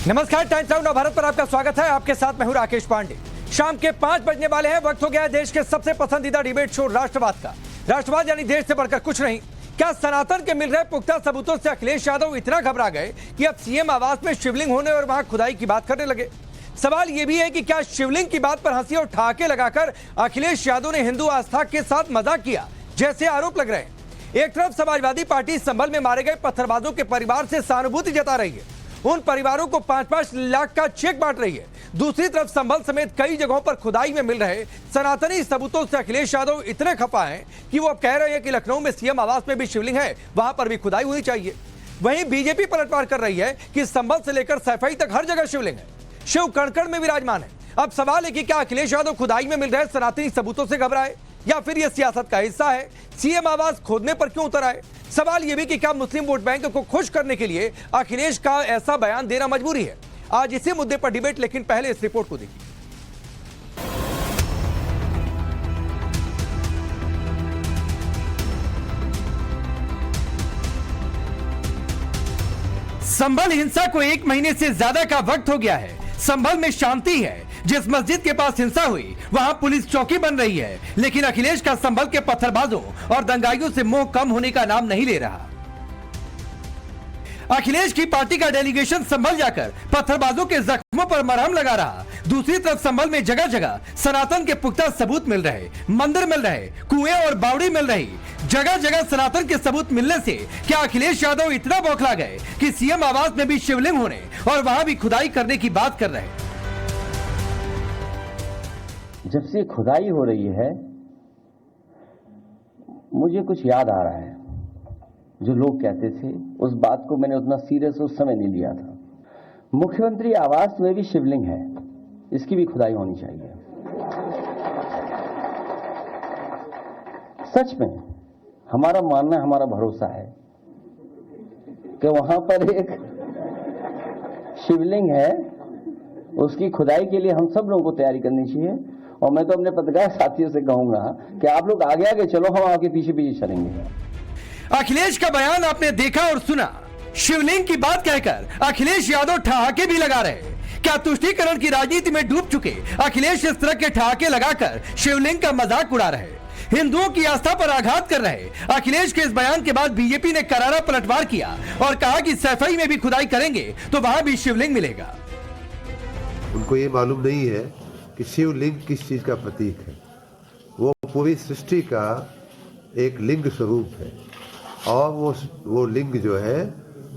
नमस्कार, times now Bharat पर आपका स्वागत है। आपके साथ मैं हूं राकेश पांडे। शाम के 5 बजने वाले हैं। वक्त हो गया है देश के सबसे पसंदीदा डिबेट शो राष्ट्रवाद का। राष्ट्रवाद यानी देश से बढ़कर कुछ नहीं। क्या सनातन के मिल रहे पुख्ता सबूतों से अखिलेश यादव इतना घबरा गए कि अब सीएम आवास में शिवलिंग होने और वहां खुदाई की बात करने लगे? सवाल यह भी है कि क्या शिवलिंग की बात पर हंसी और ठहाके लगाकर अखिलेश यादव ने हिंदू आस्था के साथ मजाक किया, जैसे आरोप लग रहे हैं? एक तरफ समाजवादी पार्टी संभल में मारे गए पत्थरबाजों के परिवार से सहानुभूति जता रही है, उन परिवारों को 5-5 लाख का चेक बांट रही है। दूसरी तरफ संभल समेत कई जगहों पर खुदाई में मिल रहे सनातनी सबूतों से अखिलेश यादव इतने खफा हैं कि वो अब कह रहे हैं कि लखनऊ में सीएम आवास में भी शिवलिंग है, वहां पर भी खुदाई होनी चाहिए। वहीं बीजेपी पलटवार कर रही है कि संभल से लेकर सैफई तक हर जगह शिवलिंग है, शिव कण-कण में विराजमान है। अब सवाल है कि क्या अखिलेश यादव खुदाई में मिल रहे सनातनी सबूतों से घबराए या फिर यह सियासत का हिस्सा है? सीएम आवास खोदने पर क्यों उतर आए? सवाल यह भी कि क्या मुस्लिम वोट बैंक को खुश करने के लिए अखिलेश का ऐसा बयान देना मजबूरी है? आज इसी मुद्दे पर डिबेट, लेकिन पहले इस रिपोर्ट को देखिए। संभल हिंसा को 1 महीने से ज्यादा का वक्त हो गया है। संभल में शांति है। जिस मस्जिद के पास हिंसा हुई वहां पुलिस चौकी बन रही है, लेकिन अखिलेश का संभल के पत्थरबाजों और दंगाइयों से मोह कम होने का नाम नहीं ले रहा। अखिलेश की पार्टी का डेलीगेशन संभल जाकर पत्थरबाजों के जख्मों पर मरहम लगा रहा। दूसरी तरफ संभल में जगह जगह सनातन के पुख्ता सबूत मिल रहे, मंदिर मिल रहे, कुएं और बावड़ी मिल रही। जगह जगह सनातन के सबूत मिलने से क्या अखिलेश यादव इतना बौखला गए कि सीएम आवास में भी शिवलिंग होने और वहां भी खुदाई करने की बात कर रहे? जब से खुदाई हो रही है मुझे कुछ याद आ रहा है। जो लोग कहते थे उस बात को मैंने उतना सीरियस उस समय नहीं लिया था। मुख्यमंत्री आवास में भी शिवलिंग है, इसकी भी खुदाई होनी चाहिए। सच में हमारा मानना, हमारा भरोसा है कि वहां पर एक शिवलिंग है, उसकी खुदाई के लिए हम सब लोगों को तैयारी करनी चाहिए। और मैं तो अपने पत्रकार साथियों से कहूंगा कि आप लोग आगे आगे चलो, हम आपके पीछे पीछे चलेंगे। अखिलेश का बयान आपने देखा और सुना। शिवलिंग की बात कहकर अखिलेश यादव ठहाके भी लगा रहे। क्या तुष्टीकरण की राजनीति में डूब चुके अखिलेश इस तरह के ठहाके लगाकर शिवलिंग का मजाक उड़ा रहे, हिंदुओं की आस्था पर आघात कर रहे? अखिलेश के इस बयान के बाद बीजेपी ने करारा पलटवार किया और कहा कि सैफई में भी खुदाई करेंगे तो वहां भी शिवलिंग मिलेगा। उनको ये मालूम नहीं है कि शिवलिंग किस चीज का प्रतीक है। वो पूरी सृष्टि का एक लिंग स्वरूप है और वो लिंग जो है,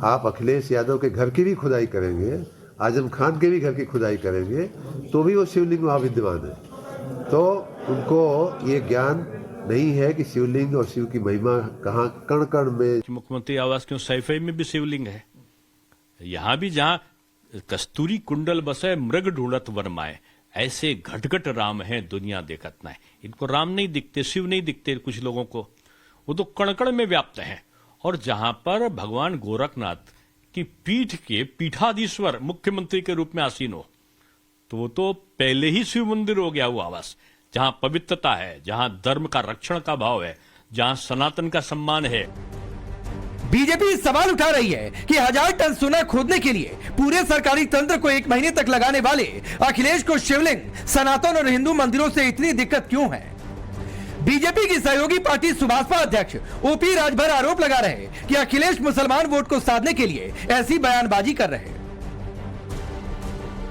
आप अखिलेश यादव के घर की भी खुदाई करेंगे, आजम खान के भी घर की खुदाई करेंगे तो भी वो शिवलिंग वहाँ विद्यमान है। तो उनको ये ज्ञान नहीं है कि शिवलिंग और शिव की महिमा कहाँ कण कण में। मुख्यमंत्री आवास क्यों सैफई में भी शिवलिंग है? यहाँ भी जहाँ कस्तूरी कुंडल बसे मृग ढूंढत वर्माए, ऐसे घटघट राम है दुनिया देखत ना है। इनको राम नहीं दिखते, शिव नहीं दिखते कुछ लोगों को, वो तो कणकण में व्याप्त हैं। और जहां पर भगवान गोरखनाथ की पीठ के पीठाधीश्वर मुख्यमंत्री के रूप में आसीन हो, तो वो तो पहले ही शिव मंदिर हो गया वो आवास। जहां पवित्रता है, जहां धर्म का रक्षण का भाव है, जहां सनातन का सम्मान है। बीजेपी सवाल उठा रही है कि 1000 टन सोना खोदने के लिए पूरे सरकारी तंत्र को 1 महीने तक लगाने वाले अखिलेश को शिवलिंग, सनातन और हिंदू मंदिरों से इतनी दिक्कत क्यों है? बीजेपी की सहयोगी पार्टी सुभाषपा अध्यक्ष ओपी राजभर आरोप लगा रहे कि अखिलेश मुसलमान वोट को साधने के लिए ऐसी बयानबाजी कर रहे।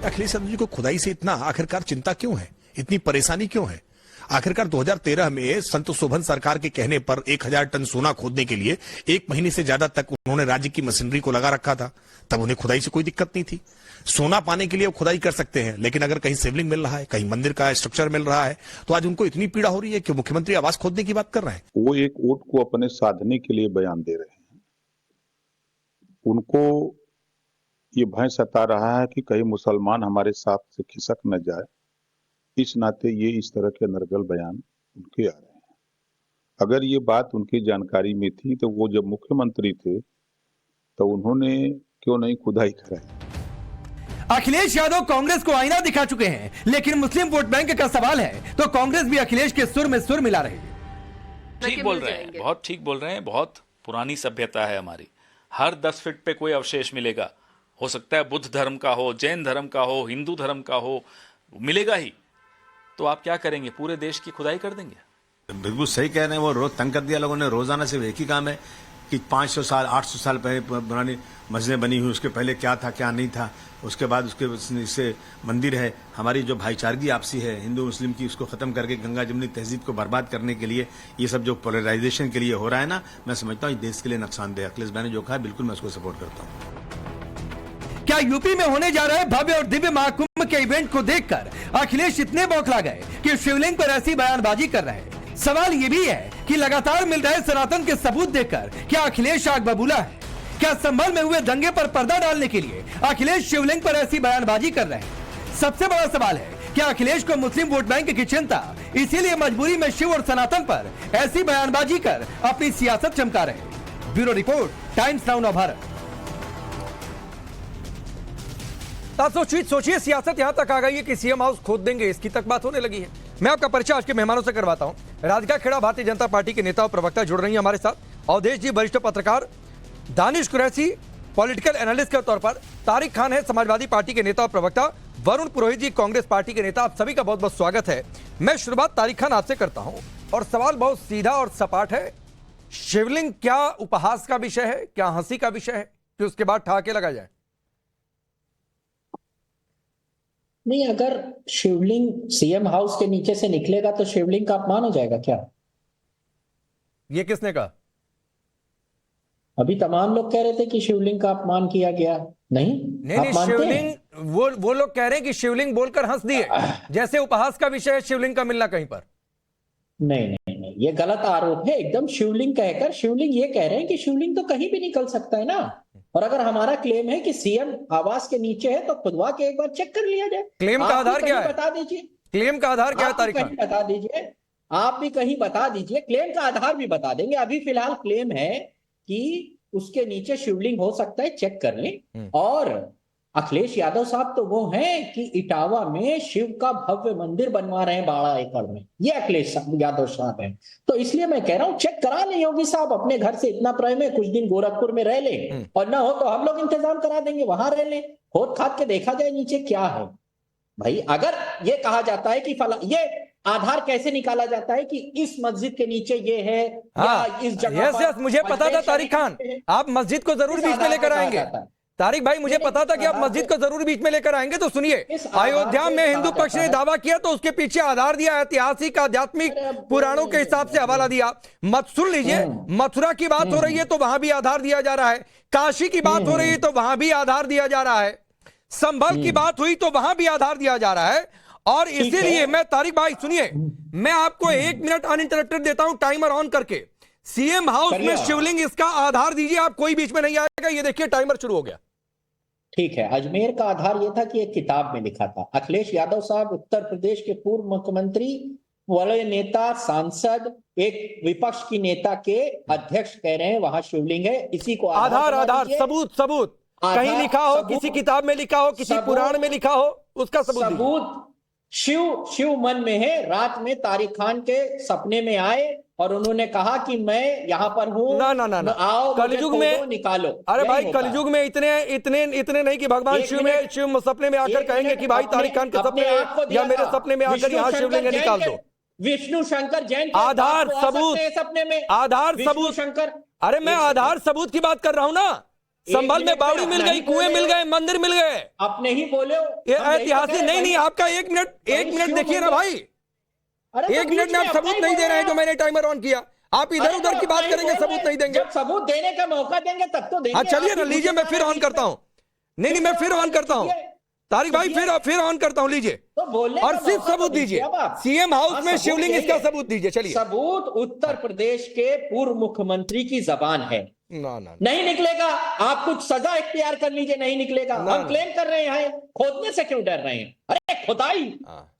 अखिलेश यादव जी को खुदाई से इतना आखिरकार चिंता क्यों है, इतनी परेशानी क्यों है? आखिरकार 2013 में संत शोभन सरकार के कहने पर 1000 टन सोना खोदने के लिए 1 महीने से ज्यादा तक उन्होंने राज्य की मशीनरी को लगा रखा था। तब उन्हें खुदाई से कोई दिक्कत नहीं थी। सोना पाने के लिए वो खुदाई कर सकते हैं, लेकिन अगर कहीं शिवलिंग मिल रहा है, कहीं मंदिर का स्ट्रक्चर मिल रहा है, तो आज उनको इतनी पीड़ा हो रही है कि मुख्यमंत्री आवास खोदने की बात कर रहे हैं। वो एक वोट को अपने साधने के लिए बयान दे रहे हैं। उनको ये भय सता रहा है कि कहीं मुसलमान हमारे साथ से खिसक न जाए, इस नाते ये इस तरह के नरगल बयान उनके आ रहे हैं। अगर ये बात उनकी जानकारी में थी तो वो जब मुख्यमंत्री थे तो उन्होंने क्यों नहीं खुदाई कराई? अखिलेश यादव कांग्रेस को आईना दिखा चुके हैं, लेकिन मुस्लिम वोट बैंक का सवाल है तो कांग्रेस भी अखिलेश के सुर में सुर मिला रही है। ठीक बोल रहे हैं, बहुत ठीक बोल रहे हैं। बहुत पुरानी सभ्यता है हमारी, हर 10 फीट पे कोई अवशेष मिलेगा हो सकता है बुद्ध धर्म का हो, जैन धर्म का हो, हिंदू धर्म का हो, मिलेगा ही। तो आप क्या करेंगे? पूरे देश की खुदाई कर देंगे। बिल्कुल सही कह रहे हैं, वो रोज तंग कर दिया लोगों ने। रोजाना सिर्फ एक ही काम है कि 500 साल 800 साल पहले पुरानी मस्जिदें बनी हुई, उसके पहले क्या था क्या नहीं था, उसके बाद उसके इससे मंदिर है। हमारी जो भाईचारगी आपसी है हिंदू मुस्लिम की, उसको खत्म करके गंगा जमुनी तहजीब को बर्बाद करने के लिए ये सब जो पोलराइजेशन के लिए हो रहा है ना, मैं समझता हूँ देश के लिए नुकसानदेह। अखिलेश भाई ने जो कहा है बिल्कुल मैं उसको सपोर्ट करता हूँ। क्या यूपी में होने जा रहे भव्य और दिव्य महाकुंभ के इवेंट को देखकर अखिलेश इतने बौखला गए कि शिवलिंग पर ऐसी बयानबाजी कर रहे हैं? सवाल ये भी है कि लगातार मिल रहे सनातन के सबूत देखकर क्या अखिलेश आग बबूला है? क्या संभल में हुए दंगे पर पर्दा डालने के लिए अखिलेश शिवलिंग पर ऐसी बयानबाजी कर रहे हैं? सबसे बड़ा सवाल है, क्या अखिलेश को मुस्लिम वोट बैंक की चिंता, इसीलिए मजबूरी में शिव और सनातन पर ऐसी बयानबाजी कर अपनी सियासत चमका रहे? Bureau report, times now Bharat. सोचिए सियासत यहां तक आ गई है कि सीएम हाउस खोद देंगे, इसकी तक बात होने लगी है। मैं आपका परिचय आज के मेहमानों से करवाता हूं। राधिका खेड़ा भारतीय जनता पार्टी के नेता और प्रवक्ता जुड़ रही हैं हमारे साथ। अवधेश जी वरिष्ठ पत्रकार, दानिश कुरैशी पॉलिटिकल एनालिस्ट के तौर पर, तारिक खान है समाजवादी पार्टी के नेता और प्रवक्ता, वरुण पुरोहित जी कांग्रेस पार्टी के नेता। आप सभी का बहुत बहुत स्वागत है। मैं शुरुआत तारिक खान आपसे करता हूं और सवाल बहुत सीधा और सपाट है। शिवलिंग क्या उपहास का विषय है, क्या हंसी का विषय है कि उसके बाद ठहाके लगा जाए? नहीं, अगर शिवलिंग सीएम हाउस के नीचे से निकलेगा तो शिवलिंग का अपमान हो जाएगा क्या? ये किसने कहा? अभी तमाम लोग कह रहे थे कि शिवलिंग का अपमान किया गया। नहीं, आप मानते शिवलिंग, हैं? वो लोग कह रहे हैं कि शिवलिंग बोलकर हंस दिए, जैसे उपहास का विषय है शिवलिंग का मिलना कहीं पर। नहीं, ये गलत आरोप है एकदम। शिवलिंग कहकर शिवलिंग ये कह रहे हैं कि शिवलिंग तो कहीं भी निकल सकता है ना। और अगर हमारा क्लेम है कि सीएम आवास के नीचे है तो खुदवा के एक बार चेक कर लिया जाए। क्लेम का आधार क्या है? बता दीजिए। क्लेम का आधार क्या है तारिक खान? बता दीजिए, आप भी कहीं बता दीजिए। क्लेम का आधार भी बता देंगे। अभी फिलहाल क्लेम है कि उसके नीचे शिवलिंग हो सकता है, चेक कर लें। और अखिलेश यादव साहब तो वो हैं कि इटावा में शिव का भव्य मंदिर बनवा रहे हैं 12 एकड़ में। ये अखिलेश यादव साहब हैं। तो इसलिए मैं कह रहा हूं चेक करा लें योगी साहब। अपने घर से इतना प्रेम है, कुछ दिन गोरखपुर में रह लें, और ना हो तो हम लोग इंतजाम करा देंगे, वहां रह लें। खोद खाद के देखा जाए नीचे क्या है। भाई अगर ये कहा जाता है कि फला, ये आधार कैसे निकाला जाता है कि इस मस्जिद के नीचे ये है या इस जगह पर? मुझे पता था तारिक खान, आप मस्जिद को जरूर बीच में लेकर आएंगे। तारिक भाई, मुझे पता था कि आप मस्जिद को जरूर बीच में लेकर आएंगे। तो सुनिए, अयोध्या में हिंदू पक्ष ने दावा किया तो उसके पीछे आधार दिया, ऐतिहासिक आध्यात्मिक पुराणों के हिसाब से हवाला दिया। मत सुन लीजिए, मथुरा की बात हो रही है तो वहां भी आधार दिया जा रहा है, काशी की बात हो रही है तो वहां भी आधार दिया जा रहा है, संभल की बात हुई तो वहां भी आधार दिया जा रहा है। और इसीलिए मैं, तारिक भाई सुनिए, मैं आपको 1 मिनट अनइंटरप्टेड देता हूं टाइमर ऑन करके। सीएम हाउस में शिवलिंग, इसका आधार दीजिए आप, कोई बीच में नहीं आएगा। ये देखिए टाइमर शुरू हो गया। ठीक है, अजमेर का आधार यह था कि एक किताब में लिखा था। अखिलेश यादव साहब उत्तर प्रदेश के पूर्व मुख्यमंत्री, बड़े नेता, सांसद, एक विपक्ष की नेता के अध्यक्ष कह रहे हैं वहां शिवलिंग है। इसी को आधार सबूत कहीं लिखा हो, किसी किताब में लिखा हो, किसी पुराण में लिखा हो, उसका सबूत शिव मन में है। रात में तारिक खान के सपने में आए और उन्होंने कहा कि मैं यहाँ पर हूँ, ना आओ कलयुग में निकालो। अरे भाई, कलयुग में इतने नहीं कि भगवान शिव सपने में आकर कहेंगे कि भाई तारिक खान के सपने में या मेरे सपने में आकर यहाँ शिवलिंग निकाल दो। विष्णु शंकर जैन आधार सबूत, सपने में आधार सबूत शंकर। अरे मैं आधार सबूत की बात कर रहा हूँ ना। संभल में बावड़ी मिल गई, कुएं मिल गए, मंदिर मिल गए। अपने ही बोले ये ऐतिहासिक नहीं, आपका 1 मिनट देखिए ना भाई। 1 मिनट में आप सबूत नहीं दे रहे हैं जो मैंने टाइमर ऑन किया। आप इधर उधर की बात करेंगे, सबूत नहीं देंगे। जब सबूत देने का मौका देंगे तब तो देंगे। हाँ चलिए ना, लीजिए, मैं फिर ऑन करता हूँ। नहीं, मैं फिर ऑन करता हूँ तारिक भाई, फिर ऑन करता हूँ। लीजिए और सिर्फ सबूत दीजिए। सीएम हाउस में शिवलिंग, इसका सबूत दीजिए। चलिए, सबूत उत्तर प्रदेश के पूर्व मुख्यमंत्री की जबान है। ना नहीं निकलेगा, आप कुछ सजा इख्तियार कर लीजिए, नहीं निकलेगा। हम क्लेम कर रहे हैं, खोदने से क्यों डर रहे हैं? अरे खुदाई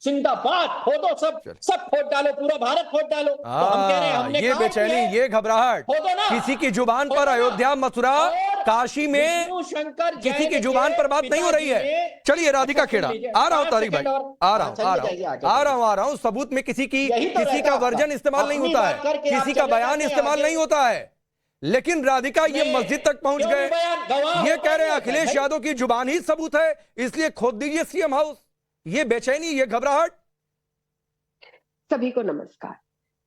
जिंदाबाद, खोदो, सब खोद डालो, पूरा भारत खोद डालो। तो हम कह रहे हैं, हमने ये बेचैनी, ये घबराहट किसी की जुबान पर, अयोध्या, मथुरा, काशी में किसी की जुबान पर बात नहीं हो रही है। चलिए राधिका खेड़ा, आ रहा हूं तारिक भाई, आ रहा हूं। सबूत में किसी का वर्जन इस्तेमाल नहीं होता है, किसी का बयान इस्तेमाल नहीं होता है। लेकिन राधिका ये मस्जिद तक पहुंच क्यों गए, नहीं बयान? गवाह ये कौन कह रहे हैं दिया था अखिलेश भाई? यादव की जुबान ही सबूत है, इसलिए खोद दीजिए सीएम हाउस। ये बेचैनी, ये घबराहट। सभी को नमस्कार।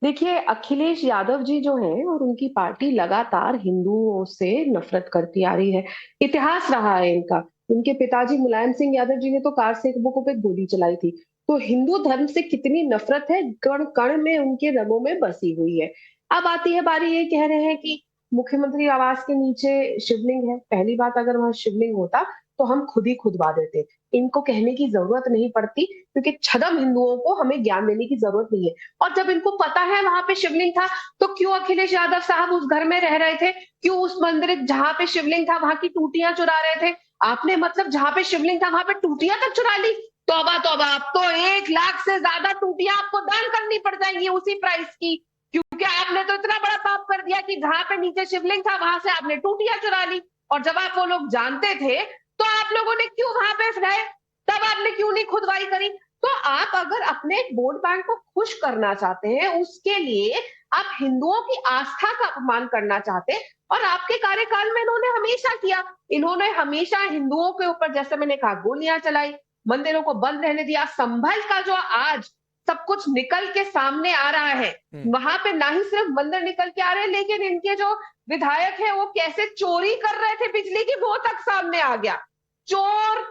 देखिए, अखिलेश यादव जी जो हैं और उनकी पार्टी लगातार हिंदुओं से नफरत करती आ रही है। इतिहास रहा है इनका। उनके पिताजी मुलायम सिंह यादव जी ने तो कार सेवकों पे गोली चलाई थी। तो हिंदू धर्म से कितनी नफरत है, कण कण में उनके रगों में बसी हुई है। अब आती है बारी, ये कह रहे हैं कि मुख्यमंत्री आवास के नीचे शिवलिंग है। पहली बात, अगर वहां शिवलिंग होता तो हम खुद ही खुदवा देते। इनको कहने की जरूरत नहीं पड़ती, क्योंकि छदम हिंदुओं को हमें ज्ञान देने की जरूरत नहीं है। और जब इनको पता है वहां पे शिवलिंग था, तो क्यों अखिलेश यादव साहब उस घर में रह रहे थे? क्यों उस मंदिर जहां पे शिवलिंग था वहां की टूटियां चुरा रहे थे? आपने मतलब जहां पे शिवलिंग था वहां पे टूटियां तक चुरा ली। तौबा तौबा, अब तो 1 लाख से ज्यादा टूटियां आपको दान करनी पड़ जाएंगी उसी प्राइस की, क्योंकि आपने तो इतना बड़ा पाप कर दिया कि जहां पे नीचे शिवलिंग था वहां से आपने टूटियां चुरा ली। और जब आप वो लोग जानते थे तो आप लोगों ने क्यों वहां पे रहे? तब आपने क्यों नहीं खुदवाई करी? तो आप अगर अपने वोट बैंक को खुश करना चाहते हैं, उसके लिए आप हिंदुओं की आस्था का अपमान करना चाहते हैं, और आपके कार्यकाल में इन्होंने हमेशा किया। इन्होंने हमेशा हिंदुओं के ऊपर, जैसे मैंने कहा, गोलियां चलाई, मंदिरों को बंद रहने दिया। संभल का जो आज सब कुछ निकल के सामने आ रहा है, वहां पे ना ही सिर्फ मंदिर निकल के आ रहे हैं, लेकिन इनके जो विधायक है वो कैसे चोरी कर रहे थे बिजली की, वो तक सामने आ गया। चोर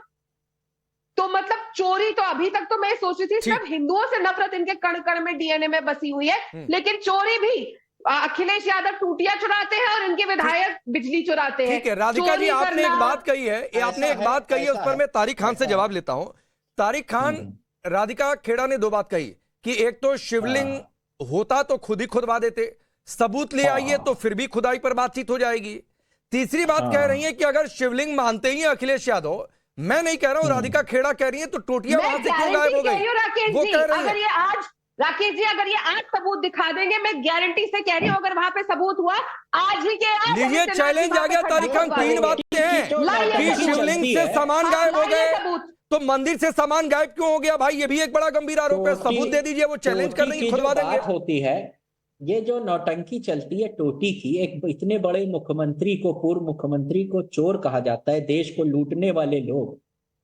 तो मतलब चोरी तो अभी तक तो मैं सोच रही थी सिर्फ हिंदुओं से नफरत इनके कण कण में, डीएनए में बसी हुई है, लेकिन चोरी भी अखिलेश यादव टूटियां चुराते हैं और इनके विधायक बिजली चुराते हैं। ठीक है राधिका जी, आपने एक बात कही है, आपने एक बात कही है, उस पर मैं तारिक खान से जवाब लेता हूं। तारिक खान, राधिका खेड़ा ने 2 बात कही कि एक तो शिवलिंग होता तो खुद ही खुदवा देते, सबूत ले आइए तो फिर भी खुदाई पर बातचीत हो जाएगी। तीसरी बात कह रही है कि अगर शिवलिंग मानते ही अखिलेश यादव, मैं नहीं कह रहा हूं, राधिका खेड़ा कह रही है, तो टोटियां वहां से क्यों गायब हो गई? वो कह रही है। अगर ये आज राकेश जी, अगर ये आज सबूत दिखा देंगे, मैं गारंटी से कह रही हूँ, अगर वहां पे सबूत हुआ आज ही के आज, लीजिए चैलेंज आ गया तारिक खान। 3 बातें हैं कि शिवलिंग से सामान गायब हो गए, तो मंदिर से सामान गायब क्यों हो गया? भाई ये भी एक बड़ा गंभीर आरोप है, सबूत दे दीजिए। वो चैलेंज कर रही है, खुदवा देंगे। बात होती है, ये जो नौटंकी चलती है टोटी की, एक इतने बड़े मुख्यमंत्री को, पूर्व मुख्यमंत्री को चोर कहा जाता है, देश को लूटने वाले लोग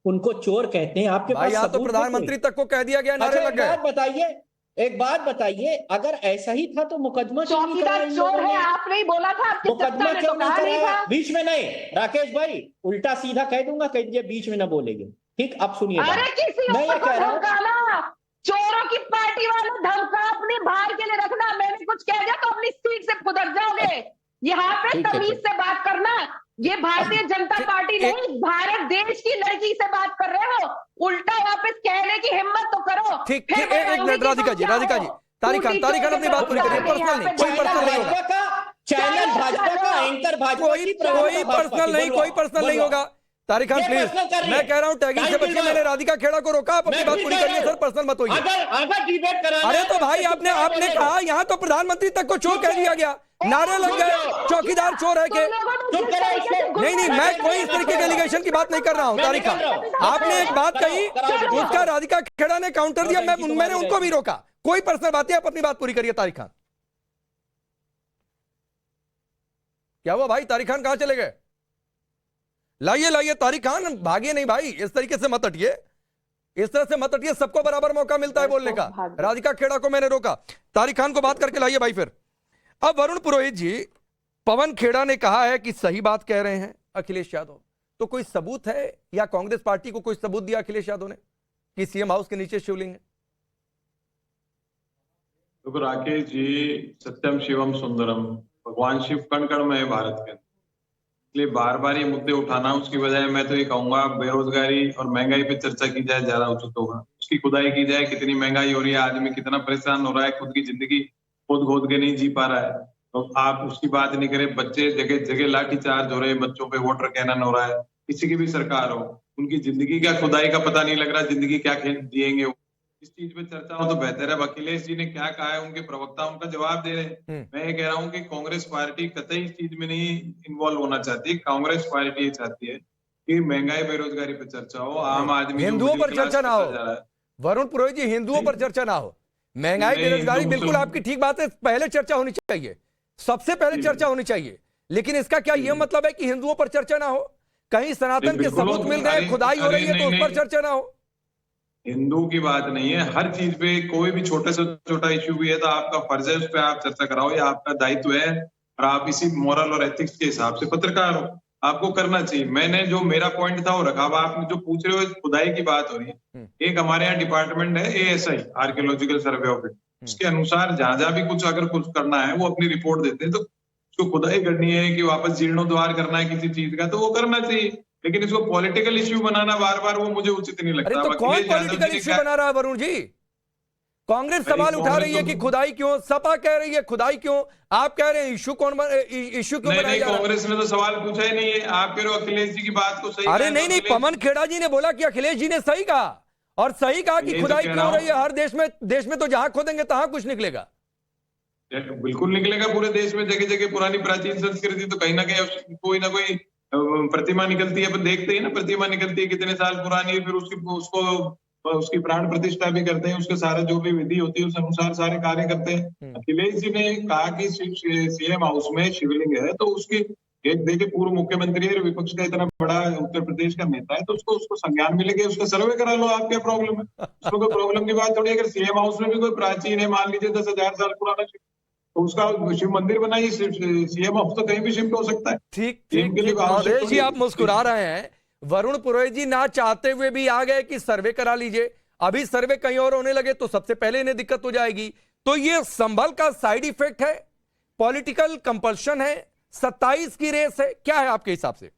उनको चोर कहते हैं। आपके पास यहाँ तो प्रधानमंत्री तक को कह दिया गया, नारे लग गए। एक बात बताइए, अगर ऐसा ही था तो मुकदमा क्यों नहीं कराया? चोर है, आपने ही बोला था, आपकी मुकदमा सत्ता ने क्यों तो नहीं कहा नहीं कराया? था। बीच में नहीं, राकेश भाई, उल्टा सीधा कह दूंगा, कह दीजिए बीच में ना बोलेंगे। ठीक, अब सुनिए। अरे किसी मैं ये और को कह रहा हूं, धमकाना, चोरों की पार्टी वाले धमका अपने बाहर के लिए रखना। मैंने कुछ कह दिया तो अपनी सीट से फुदक जाओगे। यहाँ पे ठीक है, तमीज से बात करना। ये भारतीय जनता पार्टी नहीं, भारत देश की लड़की से बात कर रहे हो। उल्टा वापस कहने की हिम्मत तो करो। ठीक, एक मिनट राधिका जी, तारिक खान अपनी बात पूरी करिए। पर्सनल नहीं, कोई पर्सनल नहीं होगा। चैनल भाजपा का, एंकर भाजपा कोई पर्सनल नहीं होगा। तारिक खान प्लीज, मैं कह रहा हूं टैगिंग से बचिए। मैंने राधिका खेड़ा को रोका, आप अपनी बात पूरी करिए सर, पर्सनल मत होइए। अगर डिबेट कराना, अरे तो भाई आपने कहा यहाँ तो प्रधानमंत्री तक को चोर कह दिया गया, नारे लग गए, चौकीदार चोर है के? नहीं, मैं कोई इस तरीके के एलिगेशन की बात नहीं कर रहा हूं। तारिक खान, आपने एक बात कही, उसका राधिका खेड़ा ने काउंटर दिया, मैंने उनको भी रोका। कोई पर्सनल बात है, आप अपनी बात पूरी करिए। तारिक खान, क्या हुआ भाई? तारिक खान कहां चले गए? लाइए तारिक खान, भागिए नहीं भाई, इस तरीके से मत हटिए, इस तरह से मत हटिए। सबको बराबर मौका मिलता है बोलने का। राधिका खेड़ा को मैंने रोका, तारिक खान को बात करके लाइए भाई। फिर अब वरुण पुरोहित जी, पवन खेड़ा ने कहा है कि सही बात कह रहे हैं अखिलेश यादव, तो कोई सबूत है या कांग्रेस पार्टी को कोई सबूत दिया अखिलेश यादव ने कि सीएम हाउस के नीचे शिवलिंग है? तो राकेश जी, सत्यम शिवम सुंदरम, भगवान शिव कण कण में है भारत के, इसलिए बार बार ये मुद्दे उठाना, उसकी बजाय मैं तो ये कहूंगा बेरोजगारी और महंगाई पे चर्चा की जाए, ज्यादा उचित होगा। उसकी खुदाई की जाए, कितनी महंगाई हो रही है, आदमी कितना परेशान हो रहा है, खुद की जिंदगी खोद के नहीं जी पा रहा है, तो आप उसकी बात नहीं करें। बच्चे जगह जगह लाठीचार्ज हो रहे हैं, बच्चों पे वाटर कैनन हो रहा है, किसी की भी सरकार हो, उनकी जिंदगी का खुदाई का पता नहीं लग रहा, जिंदगी क्या जिएंगे। इस चीज पे चर्चा हो तो बेहतर है। अखिलेश जी ने क्या कहा है, उनके प्रवक्ता उनका जवाब दे रहे हैं। मैं ये कह रहा हूँ कि कांग्रेस पार्टी कतई इस चीज में नहीं इन्वॉल्व होना चाहती। कांग्रेस पार्टी ये चाहती है कि महंगाई बेरोजगारी पे चर्चा हो, आम आदमी, हिंदुओं पर चर्चा ना हो। वरुण पुरोहित जी, हिंदुओं पर चर्चा ना हो, महंगाई बेरोजगारी, बिल्कुल आपकी ठीक बात है, पहले चर्चा होनी चाहिए, सबसे पहले चर्चा होनी चाहिए। लेकिन इसका क्या यह मतलब है कि हिंदुओं पर चर्चा ना हो? कहीं सनातन के बिल्कुल सबूत मिल रहे हैं, खुदाई हो रही है, तो उस पर चर्चा ना हो? हिंदू की बात नहीं है, हर चीज पे कोई भी छोटे से छोटा इश्यू भी है तो आपका फर्ज है उस पर आप चर्चा कराओ, या आपका दायित्व है, और आप इसी मोरल और एथिक्स के हिसाब से पत्रकार हो, आपको करना चाहिए। मैंने जो मेरा पॉइंट था वो रखा। अब आप जो पूछ रहे हो खुदाई की बात हो रही है, एक हमारे यहाँ डिपार्टमेंट है ASI, archaeological survey of India, उसके अनुसार जहां जहां भी कुछ अगर कुछ करना है वो अपनी रिपोर्ट देते हैं, तो उसको खुदाई करनी है कि वापस जीर्णोद्वार करना है किसी चीज का, तो वो करना चाहिए। लेकिन इसको पॉलिटिकल इश्यू बनाना बार बार, वो मुझे उचित नहीं लगता। अरे तो कौन पॉलिटिकल इश्यू बना रहा है वरुण जी? कांग्रेस सवाल उठा रही है कि खुदाई क्यों, सपा कह रही है खुदाई क्यों, आप कह रहे हैं इश्यू क्यों बनाया जा रहा है? कांग्रेस ने तो सवाल पूछा ही नहीं है। आप कह रहे हो अखिलेश जी की बात को सही। अरे नहीं, पवन खेड़ा जी ने बोला कि अखिलेश जी ने सही कहा, और सही कहा कि खुदाई क्यों हो रही है। हर देश में तो जहां खोदेंगे तहां कुछ निकलेगा। बिल्कुल निकलेगा, पूरे देश में जगह जगह पुरानी प्राचीन संस्कृति, तो कहीं ना कहीं कोई ना कोई प्रतिमा निकलती है। अपन देखते हैं ना, प्रतिमा निकलती है कितने साल पुरानी है, फिर उसकी प्राण प्रतिष्ठा भी करते हैं, उसके सारे जो भी विधि होती है उस अनुसार सारे कार्य करते हैं। अखिलेश जी ने कहा कि CM हाउस में शिवलिंग है, तो उसकी एक देखिए पूर्व मुख्यमंत्री है, विपक्ष का इतना बड़ा उत्तर प्रदेश का नेता है, तो उसको संज्ञान मिलेगा, उसका सर्वे करा लो। आप क्या प्रॉब्लम है? उसको कोई प्रॉब्लम की बात थोड़ी। अगर CM हाउस में भी कोई प्राचीन है, मान लीजिए 10,000 साल पुराना, तो उसका शिव मंदिर बनाइए। CM हाउस तो कहीं भी शिफ्ट हो सकता है। ठीक अवधेश जी, आप मुस्कुरा रहे हैं। वरुण पुरोहित जी ना चाहते हुए भी आ गए कि सर्वे करा लीजिए। अभी सर्वे कहीं और होने लगे तो सबसे पहले इन्हें दिक्कत हो जाएगी। तो ये संभल का साइड इफेक्ट है, पॉलिटिकल कंपल्शन है, 27 की रेस है, क्या है आपके हिसाब से?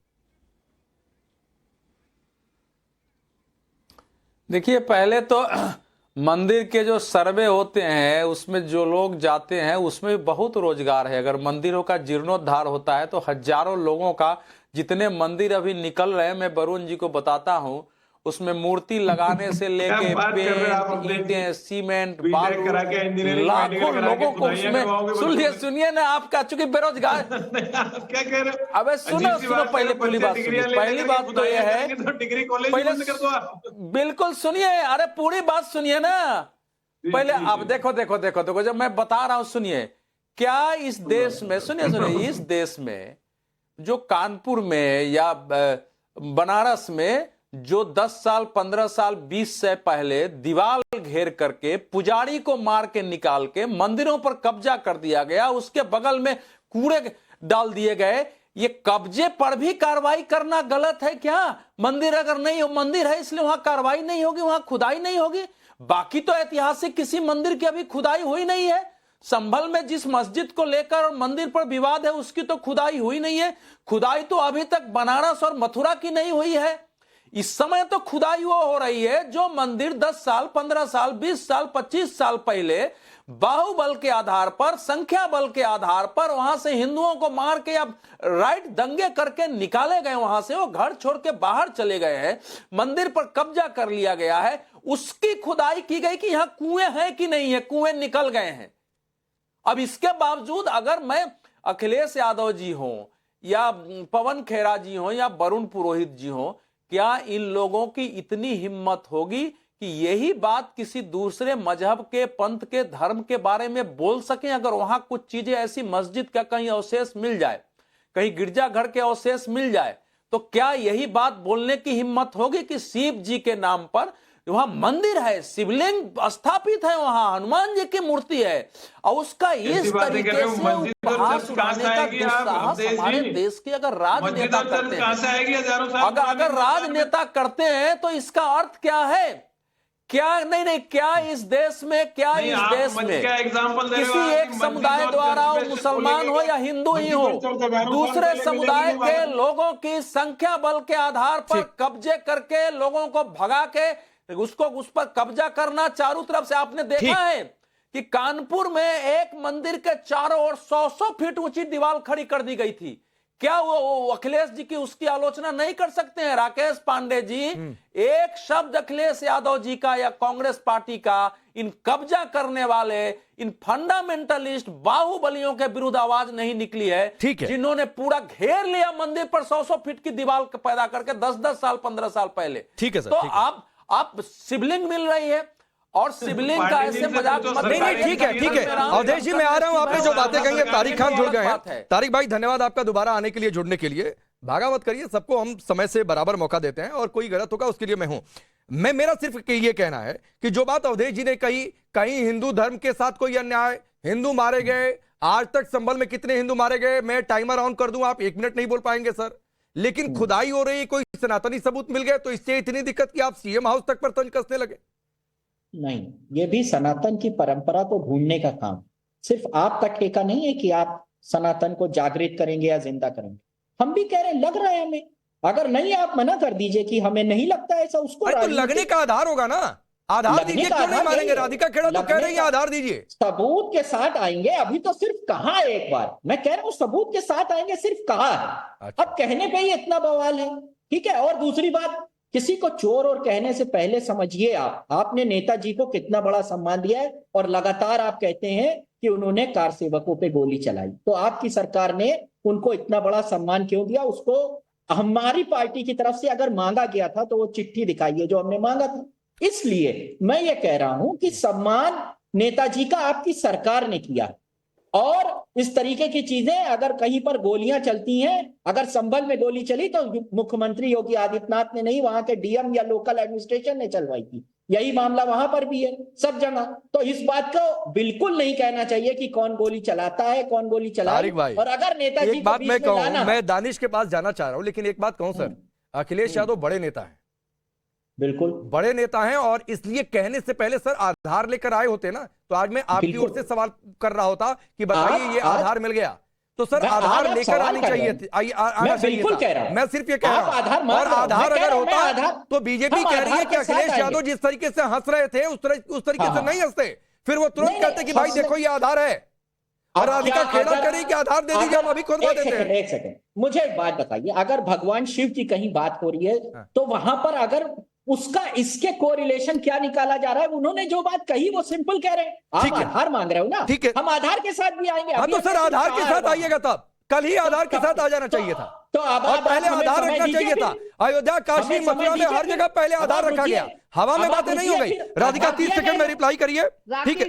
देखिए, पहले तो मंदिर के जो सर्वे होते हैं उसमें जो लोग जाते हैं उसमें बहुत रोजगार है। अगर मंदिरों का जीर्णोद्धार होता है तो हजारों लोगों का, जितने मंदिर अभी निकल रहे हैं, मैं वरुण जी को बताता हूं, उसमें मूर्ति लगाने से लेके पेंट, ईंटें, सीमेंट, बालू, लाखों लोगों को उसमें सुनिए ना, आपका चूंकि बेरोजगार क्या कह रहे हो? अबे सुनो पहले पहली बात तो यह है, बिल्कुल सुनिए, अरे पूरी बात सुनिए ना पहले। अब देखो जब मैं बता रहा हूं सुनिए, क्या इस देश में, सुनिए इस देश में जो कानपुर में या बनारस में जो 10 साल 15 साल 20 से पहले दीवार घेर करके पुजारी को मार के निकाल के मंदिरों पर कब्जा कर दिया गया, उसके बगल में कूड़े डाल दिए गए, ये कब्जे पर भी कार्रवाई करना गलत है क्या? मंदिर अगर नहीं हो, मंदिर है इसलिए वहां कार्रवाई नहीं होगी, वहां खुदाई नहीं होगी। बाकी तो ऐतिहासिक किसी मंदिर की अभी खुदाई हुई नहीं है। संभल में जिस मस्जिद को लेकर और मंदिर पर विवाद है उसकी तो खुदाई हुई नहीं है। खुदाई तो अभी तक बनारस और मथुरा की नहीं हुई है। इस समय तो खुदाई वो हो रही है जो मंदिर 10 साल 15 साल 20 साल 25 साल पहले बाहुबल के आधार पर, संख्या बल के आधार पर वहां से हिंदुओं को मार के या राइट दंगे करके निकाले गए, वहां से वो घर छोड़ के बाहर चले गए हैं, मंदिर पर कब्जा कर लिया गया है, उसकी खुदाई की गई कि यहां कुएं हैं कि नहीं है, कुएं निकल गए हैं। अब इसके बावजूद अगर मैं अखिलेश यादव जी हों या पवन खेड़ा जी हों या वरुण पुरोहित जी हों, क्या इन लोगों की इतनी हिम्मत होगी कि यही बात किसी दूसरे मजहब के, पंथ के, धर्म के बारे में बोल सकें? अगर वहां कुछ चीजें ऐसी, मस्जिद का कहीं अवशेष मिल जाए, कहीं गिरजाघर के अवशेष मिल जाए, तो क्या यही बात बोलने की हिम्मत होगी कि शिव जी के नाम पर वहां मंदिर है, शिवलिंग स्थापित है, वहां हनुमान जी की मूर्ति है, और उसका इस तरीके से उपहास उड़ाने का दुस्साहस हमारे देश के अगर राजनेता करते हैं, अगर राजनेता करते हैं तो इसका अर्थ क्या है? क्या नहीं, क्या इस देश में किसी एक समुदाय द्वारा, मुसलमान हो या हिंदू ही हो, दूसरे समुदाय के लोगों की संख्या बल के आधार पर कब्जे करके, लोगों को भगा के उस पर कब्जा करना? चारों तरफ से आपने देखा है कि कानपुर में एक मंदिर के चारों ओर 100 फीट ऊंची दीवार खड़ी कर दी गई थी। क्या वो अखिलेश जी की उसकी आलोचना नहीं कर सकते हैं? राकेश पांडे जी, एक शब्द अखिलेश यादव जी का या कांग्रेस पार्टी का इन कब्जा करने वाले, इन फंडामेंटलिस्ट बाहुबलियों के विरुद्ध आवाज नहीं निकली है, जिन्होंने पूरा घेर लिया मंदिर पर 100 फीट की दीवार पैदा करके 10-10 साल 15 साल पहले। ठीक है सर, तो आप शिवलिंग मिल रही है और सिबलिंग का ऐसे मजाक मत नहीं नहीं, ठीक है ठीक है अवधेश जी, मैं आ रहा हूं। आपने जो बातें कही है, तारिक खान जुड़ गए हैं। तारिक भाई धन्यवाद आपका दोबारा आने के लिए, जुड़ने के लिए। भागा मत करिए, सबको हम समय से बराबर मौका देते हैं और कोई गलत होगा उसके लिए मैं हूं। मेरा सिर्फ ये कहना है कि जो बात अवधेश जी ने कही, कहीं हिंदू धर्म के साथ कोई अन्याय, हिंदू मारे गए, आज तक संभल में कितने हिंदू मारे गए, मैं टाइमर ऑन कर दूं, आप 1 मिनट नहीं बोल पाएंगे सर। लेकिन खुदाई हो रही, कोई सनातनी सबूत मिल गए तो इससे इतनी दिक्कत कि आप सीएम हाउस तक पर तंज कसने लगे। नहीं, ये भी सनातन की परंपरा को ढूंढने का काम सिर्फ आपका ठेका नहीं है कि आप सनातन को जागृत करेंगे या जिंदा करेंगे। हम भी कह रहे हैं, लग रहा है हमें। अगर नहीं, आप मना कर दीजिए कि हमें नहीं लगता ऐसा, उसको तो लगने का आधार होगा ना, आधार दीजिए। क्यों नहीं मानेंगे? राधिका खेड़ा तो कह रही है आधार दीजिए। सबूत के साथ आएंगे। अभी तो सिर्फ कहा है, एक बार मैं कह रहा हूं सबूत के साथ आएंगे, सिर्फ कहा है। अच्छा। अब कहने पे ही इतना बवाल है, ठीक है। और दूसरी बात, किसी को चोर और कहने से पहले समझिए आपने नेताजी को कितना बड़ा सम्मान दिया है और लगातार आप कहते हैं कि उन्होंने कार सेवकों पे गोली चलाई। तो आपकी सरकार ने उनको इतना बड़ा सम्मान क्यों दिया? उसको हमारी पार्टी की तरफ से अगर मांगा गया था तो वो चिट्ठी दिखाइए जो हमने मांगा था। इसलिए मैं ये कह रहा हूं कि सम्मान नेताजी का आपकी सरकार ने किया। और इस तरीके की चीजें, अगर कहीं पर गोलियां चलती हैं, अगर संभल में गोली चली तो मुख्यमंत्री योगी आदित्यनाथ ने नहीं, वहां के डीएम या लोकल एडमिनिस्ट्रेशन ने चलवाई थी। यही मामला वहां पर भी है, सब जगह। तो इस बात को बिल्कुल नहीं कहना चाहिए कि कौन गोली चलाता है, कौन गोली चलाए। और अगर नेताजी एक बात मैं कहूं, मैं दानिश के पास जाना चाह रहा हूं, लेकिन एक बात कहूं सर, अखिलेश यादव बड़े नेता हैं, बिल्कुल बड़े नेता हैं, और इसलिए कहने से पहले सर आधार लेकर आए होते ना, तो आज मैं आपकी ओर से सवाल कर रहा होता कि बताइए ये आधार मिल गया तो सर आधार लेकर आनी चाहिए थी, आना चाहिए था। मैं सिर्फ ये कह रहा हूं, और आधार अगर होता तो बीजेपी कह रही है कि अखिलेश यादव जिस तरीके से हंस रहे थे उस तरीके से नहीं हंसते, फिर वो तुरंत कहते कि भाई देखो ये आधार है। और राधिका खेड़ा कह रही कि आधार दे दीजिए, हम अभी खुद देते हैं। एक सेकंड, मुझे एक बात बताइए, अगर भगवान शिव की कहीं बात हो रही है तो वहां पर अगर उसका इसके कोरिलेशन क्या निकाला जा रहा है? उन्होंने जो बात कही वो सिंपल कह रहे हैं, आप आधार मांग रहे हो ना, ठीक है, हम आधार के साथ भी आएंगे। हाँ तो सर आधार के साथ आइएगा, तब कल ही आधार के साथ आ जाना चाहिए था, तो और पहले आधार रखना चाहिए था। अयोध्या, काशी, मथुरा में हर जगह पहले आधार रखा गया। हवा में बातें नहीं हो गई। राधिका 30 सेकंड में रिप्लाई करिए, ठीक है?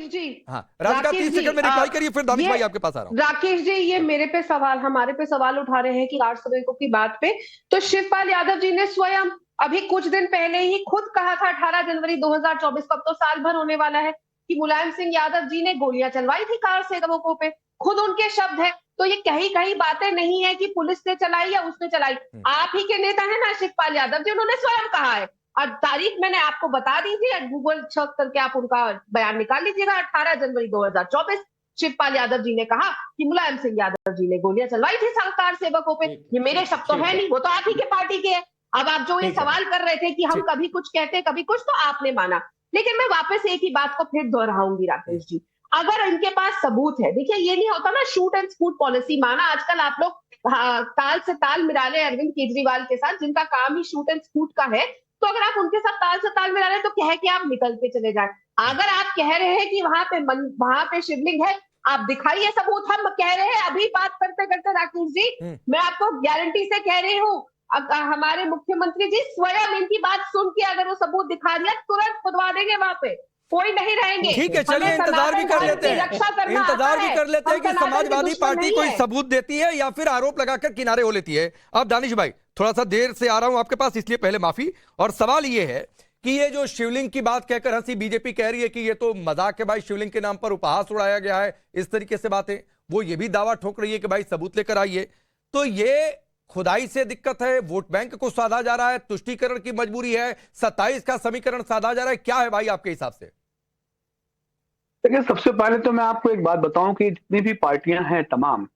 हाँ राधिका 30 सेकंड में रिप्लाई करिए, फिर दानिश भाई आपके पास आ रहा हूँ। राकेश जी, ये मेरे पे सवाल, हमारे पे सवाल उठा रहे हैं कि कार सवेकों की बात पे, तो शिवपाल यादव जी ने स्वयं अभी कुछ दिन पहले ही खुद कहा था 18 जनवरी 2024 को, अब तो साल भर होने वाला है, कि मुलायम सिंह यादव जी ने गोलियां चलवाई थी कार सेवकों पे। खुद उनके शब्द है, तो ये कहीं बातें नहीं है कि पुलिस ने चलाई या उसने चलाई। आप ही के नेता है ना शिवपाल यादव जी, उन्होंने स्वयं कहा है, और तारीख मैंने आपको बता दी थी, गूगल सर्च करके आप उनका बयान निकाल लीजिएगा। 18 जनवरी 2024 शिवपाल यादव जी ने कहा कि मुलायम सिंह यादव जी ने गोलियां चलवाई थी कार सेवकों पे। ये मेरे शब्द तो है नहीं, वो तो आप ही के पार्टी के है। अब आप जो ये सवाल कर रहे थे कि हम कभी कुछ कहते कभी कुछ, तो आपने माना। लेकिन मैं वापस एक ही बात को फिर दोहराऊंगी राकेश जी, अगर इनके पास सबूत है, देखिए ये नहीं होता ना शूट एंड स्कूट पॉलिसी, माना आजकल आप लोग ताल से ताल मिला रहे अरविंद केजरीवाल के साथ, जिनका काम ही शूट एंड स्कूट का है, तो अगर आप उनके साथ ताल से ताल मिला रहे हैं तो कह के आप निकलते चले जाए। अगर आप कह रहे हैं कि वहां पे शिवलिंग है, आप दिखाइए सबूत। हम कह रहे हैं अभी बात करते करते राकेश जी, मैं आपको गारंटी से कह रही हूँ, हमारे मुख्यमंत्री जी स्वयं इनकी बात सुन के अगर वो सबूत दिखा दिया, तुरंत खुदवा देंगे, वहां पे कोई नहीं रहेंगे। ठीक है, चलिए इंतजार भी कर लेते हैं, इंतजार भी कर लेते हैं कि समाजवादी पार्टी कोई सबूत देती है या फिर आरोप लगाकर किनारे हो लेती है। अब दानिश भाई, थोड़ा सा देर से आ रहा हूं आपके पास, इसलिए पहले माफी। और सवाल ये है कि ये जो शिवलिंग की बात कहकर हंसी बीजेपी कह रही है कि ये तो मजाक है भाई, शिवलिंग के नाम पर उपहास उड़ाया गया है, इस तरीके से बातें, वो ये भी दावा ठोक रही है कि भाई सबूत लेकर आइए। तो ये खुदाई से दिक्कत है, वोट बैंक को साधा जा रहा है, तुष्टीकरण की मजबूरी है, 27 का समीकरण साधा जा रहा है, क्या है भाई आपके हिसाब से? देखिए, सबसे पहले तो मैं आपको एक बात बताऊं कि जितनी भी पार्टियां हैं तमाम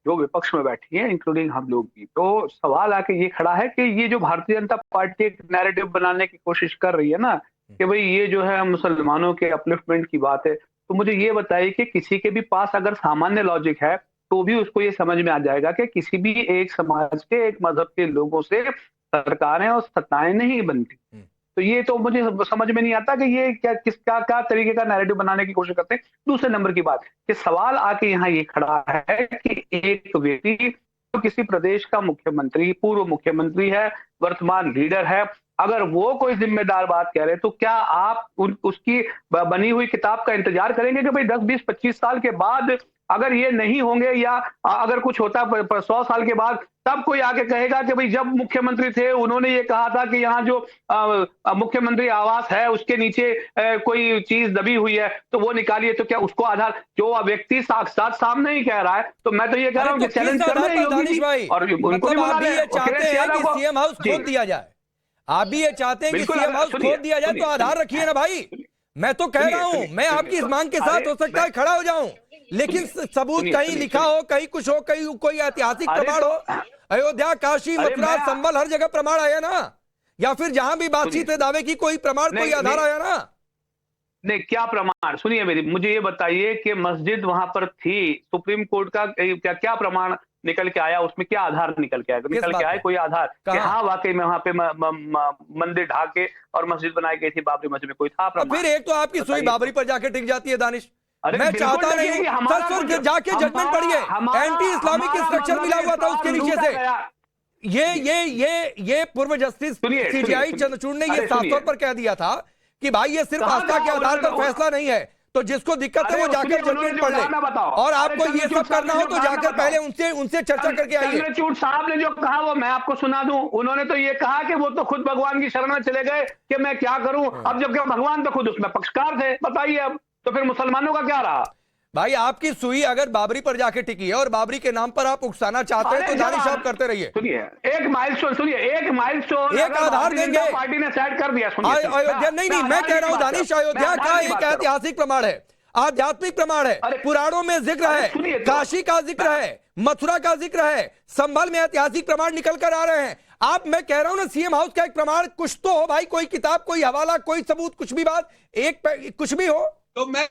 जो विपक्ष में बैठी हैं, इंक्लूडिंग हम लोग भी, तो सवाल आके ये खड़ा है कि ये जो भारतीय जनता पार्टी एक नैरेटिव बनाने की कोशिश कर रही है ना, कि भाई ये जो है मुसलमानों के अपलिफ्टमेंट की बात है, तो मुझे ये बताइए कि किसी के भी पास अगर सामान्य लॉजिक है तो भी उसको ये समझ में आ जाएगा कि किसी भी एक समाज के, एक मजहब के लोगों से सरकारें और सत्ताएं नहीं बनती। तो ये तो मुझे समझ में नहीं आता कि ये क्या तरीके का नैरेटिव बनाने की कोशिश करते हैं। दूसरे नंबर की बात कि सवाल आके यहाँ ये खड़ा है कि एक व्यक्ति तो किसी प्रदेश का मुख्यमंत्री, पूर्व मुख्यमंत्री है, वर्तमान लीडर है, अगर वो कोई जिम्मेदार बात कह रहे हैं तो क्या आप उसकी बनी हुई किताब का इंतजार करेंगे कि भाई 10, 20, 25 साल के बाद अगर ये नहीं होंगे या अगर कुछ होता 100 साल के बाद तब कोई आके कहेगा कि भाई जब मुख्यमंत्री थे उन्होंने ये कहा था कि यहाँ जो मुख्यमंत्री आवास है उसके नीचे कोई चीज दबी हुई है तो वो निकालिए, तो क्या उसको आधार जो व्यक्ति साक्षात सामने ही कह रहा है, तो मैं तो ये कह रहा हूँ कि चैलेंज कर रहे हैं योगी जी और उनको भी आप बुला भी रहे ये हैं। चाहते हैं कि सीएम हाउस खोद दिया जाए, आप भी ये चाहते हैं कि बिल्कुल, सीएम हाउस सुनिए, खोद दिया जाए, तो आधार रखिए ना भाई। मैं तो कह रहा हूं, मैं आपकी इस मांग के साथ हो सकता है खड़ा हो जाऊं, लेकिन सबूत कहीं लिखा हो, कहीं कुछ हो, कहीं कोई ऐतिहासिक प्रमाण हो। अयोध्या, काशी, मथुरा, संबल, हर जगह प्रमाण आया ना, या फिर जहां भी बातचीत है दावे की कोई प्रमाण, कोई आधार आया ना? नहीं, क्या प्रमाण? सुनिए मेरी, मुझे ये बताइए कि मस्जिद वहां पर थी, सुप्रीम कोर्ट का क्या क्या प्रमाण निकल के आया, उसमें क्या आधार निकल के आया? निकल के आया कोई आधार कि हाँ वाकई में वहां पे मंदिर ढा के और मस्जिद बनाई गई थी बाबरी मस्जिद में, कोई था प्रमाण? फिर एक तो आपकी सुई बाबरी पर जाके टिक जाती है दानिश। मैं बिल्कुल चाहता नहीं हूं सर, जाके जजमेंट पढ़िए, एंटी इस्लामिक स्ट्रक्चर मिला हुआ था उसके नीचे से। ये पूर्व जस्टिस सीजीआई चंद्रचूड़ ने ये साफ तौर पर कह दिया था कि भाई ये सिर्फ आस्था के आधार पर फैसला नहीं है, तो जिसको दिक्कत है वो जाकर जजमेंट पढ़ ले, और आपको ये सब करना हो तो जाकर पहले उनसे चर्चा करके आइए। चंद्रचूड़ साहब ने जो कहा वो मैं आपको सुना दूं। उन्होंने तो ये कहा कि वो तो खुद भगवान की शरण में चले गए कि मैं क्या करूं, अब जबकि भगवान तो खुद उसमें पक्षकार थे। बताइए अब तो फिर मुसलमानों का क्या रहा? भाई आपकी सुई अगर बाबरी पर जाके टिकी है और बाबरी के नाम पर आप उकसाना चाहते हैं तो दानिश आप करते रहिए। सुनिए, एक माइलस्टोन एक आधार देंगे, पार्टी ने सेट कर दिया। अयोध्या नहीं, मैं कह रहा हूं दानिश, अयोध्या का एक ऐतिहासिक प्रमाण है, आध्यात्मिक प्रमाण है, पुराणों में जिक्र है, काशी का जिक्र है, मथुरा का जिक्र है, संभल में ऐतिहासिक प्रमाण निकल कर आ रहे हैं। आप, मैं कह रहा हूं ना, सीएम हाउस का एक प्रमाण कुछ तो हो भाई, कोई किताब, कोई हवाला, कोई सबूत, कुछ भी बात, कुछ भी हो। तो मैं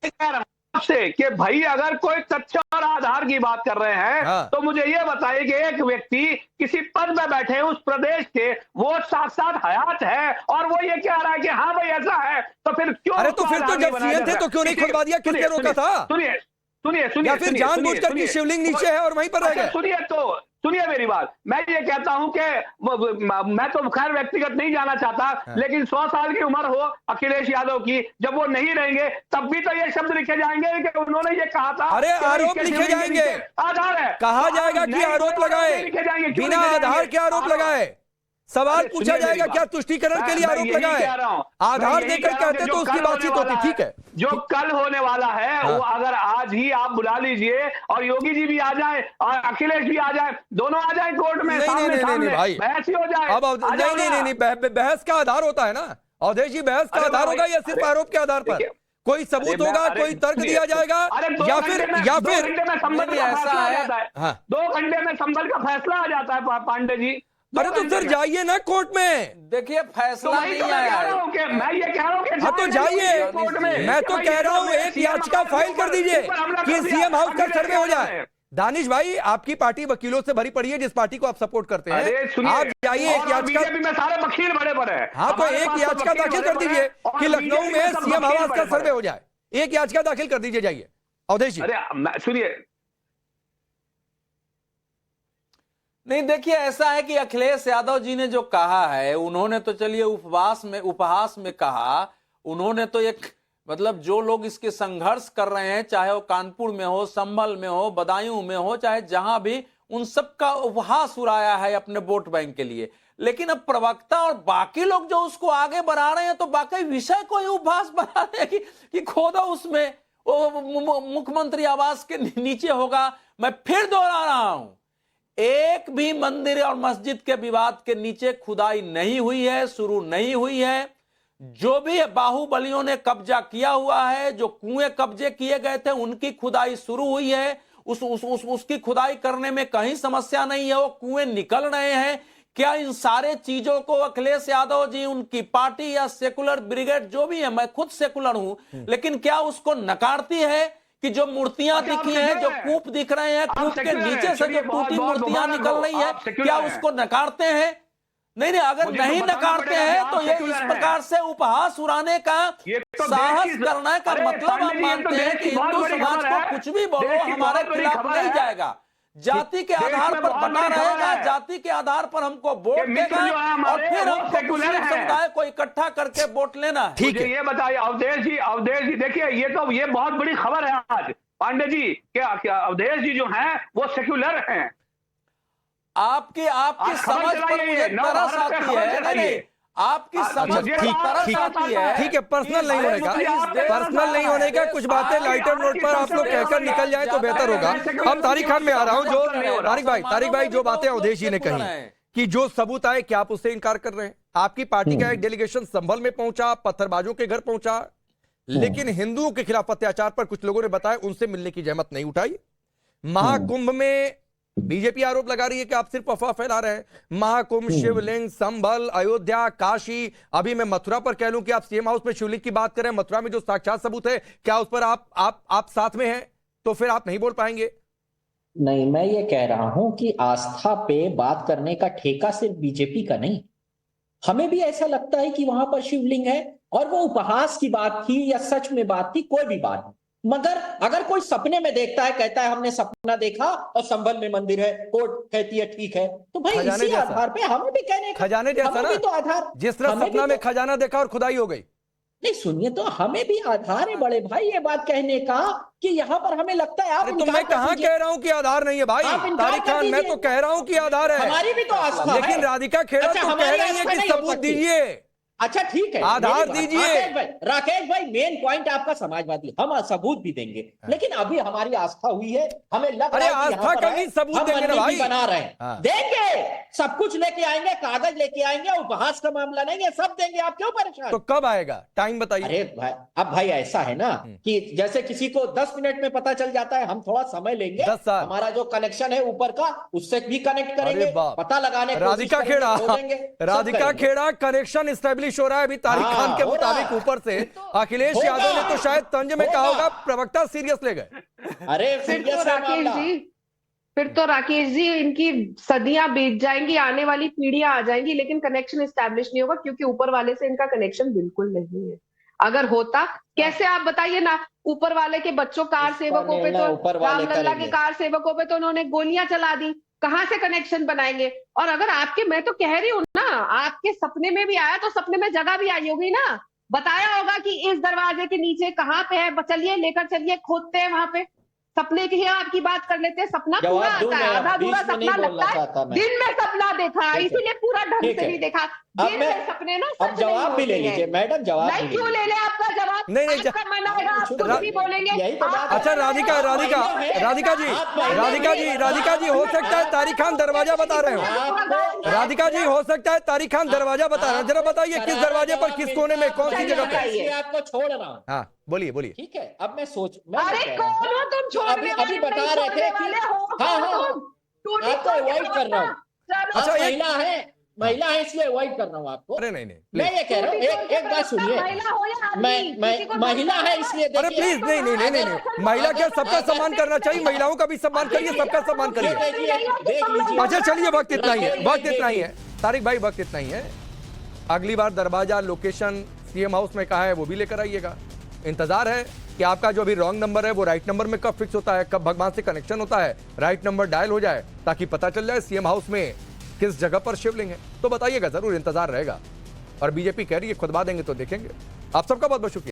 कह रहा हूं आपसे कि भाई अगर कोई तथ्य और आधार की बात कर रहे हैं तो मुझे ये बताइए कि एक व्यक्ति किसी पद में बैठे उस प्रदेश के, वो साथ हयात है और वो ये कह रहा है कि हाँ भाई ऐसा है, तो फिर क्यों? अरे तो फिर तो जब सीएम थे तो क्यों नहीं खुलवा दिया? किसने रोका था? सुनिए या फिर जानबूझकर की शिवलिंग नीचे है और वहीं पर रह गए? सुनिए मेरी बात, मैं ये कहता हूं कि मैं तो खैर व्यक्तिगत नहीं जाना चाहता, लेकिन 100 साल की उम्र हो अखिलेश यादव की, जब वो नहीं रहेंगे तब भी तो ये शब्द लिखे जाएंगे कि उन्होंने ये कहा था। अरे आरोप लिखे जाएंगे, आधार है, कहा जाएगा कि आरोप लगाए, बिना आधार के आरोप लगाए, सवाल पूछा जाएगा क्या तुष्टीकरण के लिए आरोप लगाए, आधार देकर कहते तो उसकी बातचीत होती। ठीक है, जो कल होने वाला है वो अगर आज ही आप बुला लीजिए और योगी जी भी आ जाए और अखिलेश भी आ जाए, दोनों आ जाए कोर्ट में, नहीं भाई, बहस ही हो जाए। अब नहीं, बहस का आधार होता है ना अवधेश जी, बहस का आधार होगा या सिर्फ आरोप के आधार पर? कोई सबूत होगा, कोई तर्क दिया जाएगा, या फिर ऐसा है 2 घंटे में संभल का फैसला आ जाता है पांडे जी। अरे तो फिर जाइए ना कोर्ट में। देखिए फैसला नहीं आया, मैं ये कह रहा हूँ कि हाँ तो जाइए, मैं तो कह रहा हूँ एक याचिका फाइल कर दीजिए कि सीएम हाउस का सर्वे हो जाए। दानिश भाई, आपकी पार्टी वकीलों से भरी पड़ी है, जिस पार्टी को आप सपोर्ट करते हैं, आप जाइए एक याचिका में सारे वकील बड़े बड़े हैं। हाँ तो एक याचिका दाखिल कर दीजिए कि लखनऊ में सीएम आवास का सर्वे हो जाए, एक याचिका दाखिल कर दीजिए, जाइए अवधेश जी। अरे सुनिए, नहीं देखिए ऐसा है कि अखिलेश यादव जी ने जो कहा है, उन्होंने तो चलिए उपहास में कहा, उन्होंने तो एक मतलब जो लोग इसके संघर्ष कर रहे हैं, चाहे वो कानपुर में हो, संभल में हो, बदायूं में हो, चाहे जहां भी, उन सब का उपहास उड़ाया है अपने वोट बैंक के लिए। लेकिन अब प्रवक्ता और बाकी लोग जो उसको आगे बढ़ा रहे हैं तो बाकी विषय को ही उपहास बना रहे हैं कि खोदो उसमें वो मुख्यमंत्री आवास के नीचे होगा। मैं फिर दोहरा रहा हूं, एक भी मंदिर और मस्जिद के विवाद के नीचे खुदाई नहीं हुई है, शुरू नहीं हुई है। जो भी बाहुबलियों ने कब्जा किया हुआ है, जो कुएं कब्जे किए गए थे, उनकी खुदाई शुरू हुई है। उसकी खुदाई करने में कहीं समस्या नहीं है, वो कुएं निकल रहे हैं। क्या इन सारे चीजों को अखिलेश यादव जी, उनकी पार्टी या सेकुलर ब्रिगेड जो भी है, मैं खुद सेकुलर हूं, लेकिन क्या उसको नकारती है कि जो मूर्तियां दिखी हैं, जो कूप दिख रहे हैं, कूप के नीचे से जो टूटी मूर्तियां निकल रही है, क्या उसको नकारते हैं? नहीं, अगर नहीं नकारते हैं तो ये इस प्रकार से उपहास उड़ाने का साहस करने का मतलब हम मानते हैं कि हिंदू समाज को कुछ भी बोलो हमारे खिलाफ नहीं जाएगा। जाति के आधार पर बना रहेगा, जाति के आधार पर हमको वोट देगा और फिर हमको मुस्लिम समुदाय को इकट्ठा करके वोट लेना है। ठीक है, ये बताइए अवधेश जी देखिए, ये बहुत बड़ी खबर है आज पांडे जी, क्या अवधेश जी जो हैं वो सेक्युलर हैं। आपकी समझ पर मुझे तरस आती है। नहीं, आपकी समझ पर तरस आती है। ठीक है, पर्सनल नहीं होने का, पर्सनल नहीं होने का, कुछ बातें लाइटर नोट पर आप लोग कहकर निकल जाए तो बेहतर होगा। अब तारिक खान में आ रहा हूं, जो तारिक भाई जो बातें अवधेश जी ने कही कि जो सबूत आए, क्या आप उससे इनकार कर रहे हैं? आपकी पार्टी का एक डेलीगेशन संभल में पहुंचा, पत्थरबाजों के घर पहुंचा, लेकिन हिंदुओं के खिलाफ अत्याचार पर कुछ लोगों ने बताया उनसे मिलने की जहमत नहीं उठाई। महाकुंभ में बीजेपी आरोप लगा रही है कि आप सिर्फ अफवाह फैला रहे हैं। महाकुंभ, शिवलिंग, संभल, अयोध्या, काशी, अभी मैं मथुरा पर कह लूं कि आप सीएम हाउस में शिवलिंग की बात करें, मथुरा में जो साक्षात सबूत है, क्या उस पर आप साथ में हैं? तो फिर आप नहीं बोल पाएंगे। नहीं, मैं ये कह रहा हूं कि आस्था पे बात करने का ठेका सिर्फ बीजेपी का नहीं, हमें भी ऐसा लगता है कि वहां पर शिवलिंग है, और वो उपहास की बात थी या सच में बात थी, कोई भी बात नहीं। मगर अगर कोई सपने में देखता है, कहता है हमने सपना देखा और संभल में मंदिर है, कोर्ट कहती है ठीक है, तो भाई इसी आधार पे हमें भी कहने का, खजाने जैसा ना, तो आधार, जिस तरह सपना में खजाना देखा और खुदाई हो गई। नहीं सुनिए, तो हमें भी आधार है बड़े भाई ये बात कहने का कि यहाँ पर हमें लगता है। आप तो मैं कहाँ कह रहा हूँ कि आधार नहीं है भाई तारिक खान, मैं तो कह रहा हूँ कि आधार है, हमारी भी तो आस्था है। लेकिन राधिका खेड़ा तो कह रही है कि सबूत दीजिए। अच्छा ठीक है, आधार दीजिए। राकेश भाई मेन पॉइंट आपका समाजवादी, हम सबूत भी देंगे, लेकिन अभी हमारी आस्था हुई है, हमें लग रहा है आस्था का भी सबूत देंगे ना भाई, बना रहे हैं, देंगे, सब कुछ लेके आएंगे, कागज लेके आएंगे, उपहास का मामला नहीं है, सब देंगे, आप क्यों परेशान? तो कब आएगा, टाइम बताइए। अरे भाई, अब भाई ऐसा है ना कि जैसे किसी को 10 मिनट में पता चल जाता है, हम थोड़ा समय लेंगे, हमारा जो कनेक्शन है ऊपर का उससे भी कनेक्ट करेंगे, पता लगाने राधिका खेड़ा कनेक्शन इस्टेब्लिश हो रहा है अभी तारिक खान के मुताबिक ऊपर से। अखिलेश यादव ने तो शायद तंज में कहा होगा, प्रवक्ता सीरियस ले गए। अरे फिर तो राकेश जी इनकी सदियां बीत जाएंगी, आने वाली पीढ़ियां आ जाएंगी, लेकिन कनेक्शन इस्टेब्लिश नहीं होगा, क्योंकि ऊपर वाले से इनका कनेक्शन बिल्कुल नहीं है। अगर होता, कैसे आप बताइए ना, ऊपर वाले के बच्चों कार सेवकों पे तो, रामलला के कार सेवकों पे तो उन्होंने गोलियां चला दी, कहां से कनेक्शन बनाएंगे? और अगर आपके, मैं तो कह रही हूँ ना, आपके सपने में भी आया तो सपने में जगह भी आई होगी ना, बताया होगा कि इस दरवाजे के नीचे कहाँ पे है, चलिए लेकर चलिए, खोदते हैं वहां पे। सपने की आपकी बात कर लेते हैं, सपना पूरा आता है, आधा अधूरा सपना लगता है, दिन में सपना देखा, इसीलिए पूरा ढंग से नहीं देखा, दिन में सपने ना। अब जवाब भी ले लीजिए मैडम, जवाब क्यों ले ले आपका जवाब? नहीं कुछ भी बोलेंगे। अच्छा राधिका जी हो सकता है तारिक खान दरवाजा बता रहे हो, राधिका जी हो सकता है तारिक खान दरवाजा बता रहे हैं, जरा बताइए किस दरवाजे पर, किस कोने में, कौन सी जगह पे? आपको छोड़ रहा हूँ। हाँ बोलिए। ठीक है, अब मैं अरे कौन हो तुम? अभी बता रहे थे कि हाँ आपको अवॉइड कर रहा हूँ। अच्छा महिला है इसलिए अवॉइड कर रहा हूँ आपको। अरे नहीं मैं ये कह रहा हूँ, एक बात सुनिए, मैं महिला है इसलिए, अरे प्लीज नहीं, महिला क्या, सबका सम्मान करना चाहिए, महिलाओं का भी सम्मान करिए, सबका सम्मान करिए। देख लीजिए। अच्छा चलिए, वक्त इतना ही है तारिक भाई, वक्त इतना ही है। अगली बार दरवाजा लोकेशन सीएम हाउस में कहा है वो भी लेकर आइएगा। इंतजार है कि आपका जो भी रॉन्ग नंबर है वो राइट नंबर में कब फिक्स होता है, कब भगवान से कनेक्शन होता है, राइट नंबर डायल हो जाए, ताकि पता चल जाए सीएम हाउस में किस जगह पर शिवलिंग है। तो बताइएगा, जरूर इंतजार रहेगा। और बीजेपी कह रही है खुदवा देंगे, तो देखेंगे। आप सबका बहुत बहुत शुक्रिया।